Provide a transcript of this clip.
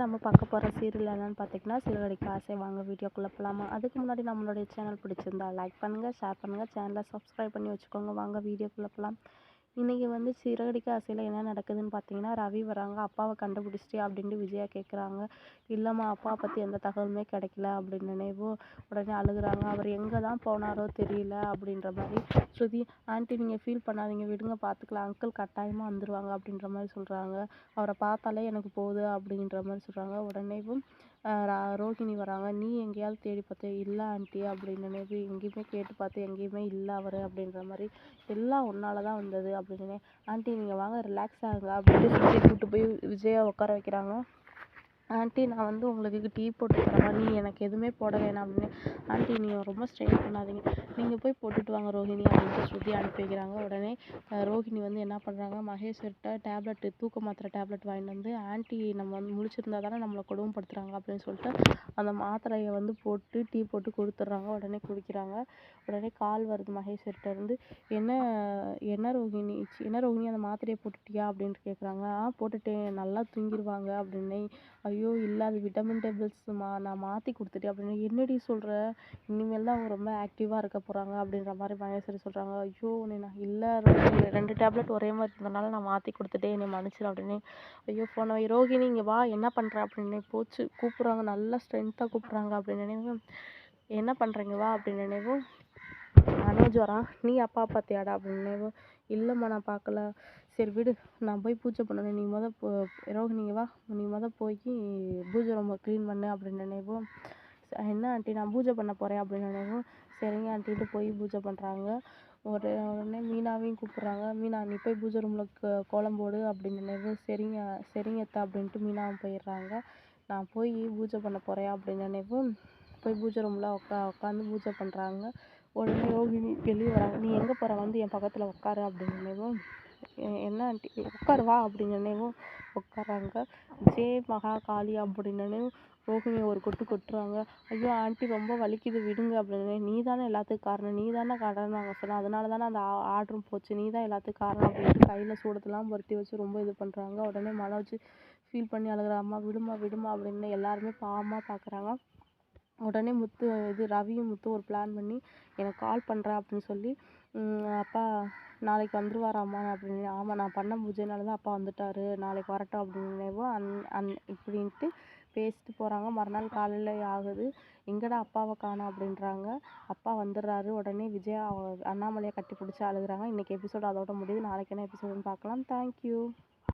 நம்ம பார்க்க போகிற சீரியல் என்னன்னு பார்த்தீங்கன்னா சிறகடிக்க ஆசை. வாங்க வீடியோக்குள்ளே போகலாமா? அதுக்கு முன்னாடி நம்மளுடைய சேனல் பிடிச்சிருந்தா லைக் பண்ணுங்கள், ஷேர் பண்ணுங்கள், சேனலை சப்ஸ்கிரைப் பண்ணி வச்சுக்கோங்க. வாங்க வீடியோக்குள்ளே போகலாம். இன்றைக்கி வந்து சிறகடிக்க ஆசையில் என்ன நடக்குதுன்னு பார்த்தீங்கன்னா, ரவி வராங்க. அப்பாவை கண்டுபிடிச்சிட்டே அப்படின்ட்டு விஜயா கேட்குறாங்க. இல்லைம்மா, அப்பா பற்றி எந்த தகவலுமே கிடைக்கல அப்படின்னு நினைவோ உடனே அழுகுறாங்க. அவர் எங்கே தான் போனாரோ தெரியல அப்படின்ற மாதிரி ஸ்ருதி, ஆண்டி நீங்கள் ஃபீல் பண்ணாதீங்க, விடுங்க பார்த்துக்கலாம், அங்கிள் கட்டாயமாக வந்துடுவாங்க அப்படின்ற மாதிரி சொல்கிறாங்க. அவரை பார்த்தாலே எனக்கு போகுது அப்படின்ற மாதிரி சொல்கிறாங்க. உடனேவும் ரோஹிணி வராங்க. நீ எங்கேயாவது தேடி பார்த்து, இல்லை ஆண்டி அப்படின்னு நினைவு எங்கேயுமே கேட்டு பார்த்து எங்கேயுமே இல்லை அவர் அப்படின்ற மாதிரி, எல்லாம் ஒன்றால தான் வந்தது அப்படின்னு. ஆண்டி நீங்கள் வாங்க ரிலாக்ஸ் ஆகுங்க அப்படின்ட்டு சுற்றி கூப்பிட்டு போய் விஜயா உட்கார வைக்கிறாங்க. ஆண்டி நான் வந்து உங்களுக்கு டீ போட்டு தரவா, நீ எனக்கு எதுவுமே போட வேணாம் அப்படின்னு. ஆண்டி நீங்கள் ரொம்ப ஸ்ட்ரெயின் பண்ணாதீங்க, நீங்கள் போய் போட்டுட்டு வாங்க ரோஹிணி அப்படின்ட்டு ஸ்ருதி அனுப்பி வைக்கிறாங்க. உடனே ரோஹிணி வந்து என்ன பண்ணுறாங்க, மகேஷ்கிட்ட டேப்லெட், தூக்க மாத்திரை டேப்லெட் வாங்கிட்டு வந்து, ஆண்டி நம்ம வந்து முழிச்சிருந்தா தானே நம்மளை கொடுமைப்படுத்துகிறாங்க அப்படின்னு சொல்லிட்டு அந்த மாத்திரையை வந்து போட்டு டீ போட்டு கொடுத்துட்றாங்க. உடனே குடிக்கிறாங்க. உடனே கால் வருது மகேஷ்கிட்ட இருந்து. என்ன என்ன ரோஹிணி என்ன ரோஹிணி அந்த மாத்திரையை போட்டுட்டியா அப்படின்ட்டு கேட்குறாங்க. போட்டுட்டேன், நல்லா தூங்கிடுவாங்க அப்படின்னு. ஐயோ இல்லை, அது விட்டமின் டேபிள்ஸ்மா, நான் மாற்றி கொடுத்துட்டேன் அப்படின்னு. என்னடி சொல்கிற, இனிமேல் தான் அவங்க ரொம்ப ஆக்டிவாக இருக்க போகிறாங்க அப்படின்ற மாதிரி மகேஸ்வரி சொல்கிறாங்க. ஐயோ நான் இல்லை ரோஹிணி, 2 டேப்லெட் ஒரே மாதிரி இருந்தனால நான் மாற்றி கொடுத்துட்டேன், என்னை மன்னிச்சிரு அப்படின்னு. ஐயோ போன ரோஹிணி இங்கே வா, என்ன பண்ணுற அப்படின்னு போச்சு கூப்பிட்றாங்க. நல்லா ஸ்ட்ரென்த்தாக கூப்பிட்றாங்க அப்படின்னு நினைவு. என்ன பண்ணுறீங்க வா அப்படின்னு நினைவு. மனோஜ் வரான். நீ அப்பா பார்த்தியாடா அப்படின்னு நினைவு. இல்லைம்மா நான் பார்க்கல. சரி விடு, நான் போய் பூஜை பண்ணணும், நீ ரோஹிணி வா, நீ போய் பூஜை ரொம்ப க்ளீன் பண்ணு அப்படின்னு நினைவும். என்ன ஆண்டி நான் பூஜை பண்ண போகிறேன் அப்படின்னு நினைவும். சரிங்க ஆண்டிட்டு போய் பூஜை பண்ணுறாங்க. உடனே மீனாவையும் கூப்பிட்றாங்க. மீனா நீ போய் பூஜை ரூமில் கோலம் போடு அப்படின்னு நினைவு. சரிங்க சரிங்க அத்தா அப்படின்ட்டு மீனாவும் போயிடுறாங்க. நான் போய் பூஜை பண்ண போகிறேன் அப்படின்னு நினைவு. போய் பூஜை ரூமில் உட்காந்து பூஜை பண்ணுறாங்க. உடனே ரோஹிணி வெளியே வராங்க. நீ எங்கே போகிற, வந்து என் பக்கத்தில் உட்காரு அப்படின்னு நினைவும். என்ன ஆண்டி உட்காரு வா அப்படின்னு நினைவும். உட்காராங்க. ஜெய் மகா காளி அப்படின்னு நினைவும். ரோஹிணி ஒரு கொட்டுறாங்க. ஐயோ ஆண்டி ரொம்ப வலிக்குது விடுங்க அப்படின்னு. நீ தானே எல்லாத்துக்கும் காரணம், நீ தானே காரணம் நாங்கள் சொன்னோம், அதனால தானே அந்த ஆர்டரும் போச்சு, நீ தான் எல்லாத்துக்கும் காரணம் அப்படின்ட்டு கையில் சூடத்தெல்லாம் பொருத்தி வச்சு ரொம்ப இது பண்ணுறாங்க. உடனே மனோஜ் ஃபீல் பண்ணி அழுகிற. அம்மா விடுமா விடுமா அப்படின்னு எல்லாருமே பாவமாக பார்க்குறாங்க. உடனே ரவியும் முத்து ஒரு பிளான் பண்ணி எனக்கு கால் பண்ணுறேன் அப்படின்னு சொல்லி, அப்பா நாளைக்கு வந்துடுவாராம்மா அப்படின்னு. ஆமாம் நான் பண்ண பூஜைனால தான் அப்பா வந்துட்டார், நாளைக்கு வரட்டும் அப்படின்னு இப்படின்ட்டு பேசிட்டு போகிறாங்க. மறுநாள் காலையில் ஆகுது. எங்கடா அப்பாவை காணோம் அப்படின்றாங்க. அப்பா வந்துடுறாரு. உடனே விஜயா அண்ணாமலையை கட்டி பிடிச்சி அழுகுறாங்க. இன்றைக்கி எபிசோடு அதோட முடியுது. நாளைக்கு என்ன எபிசோடுன்னு பார்க்கலாம். தேங்க்யூ.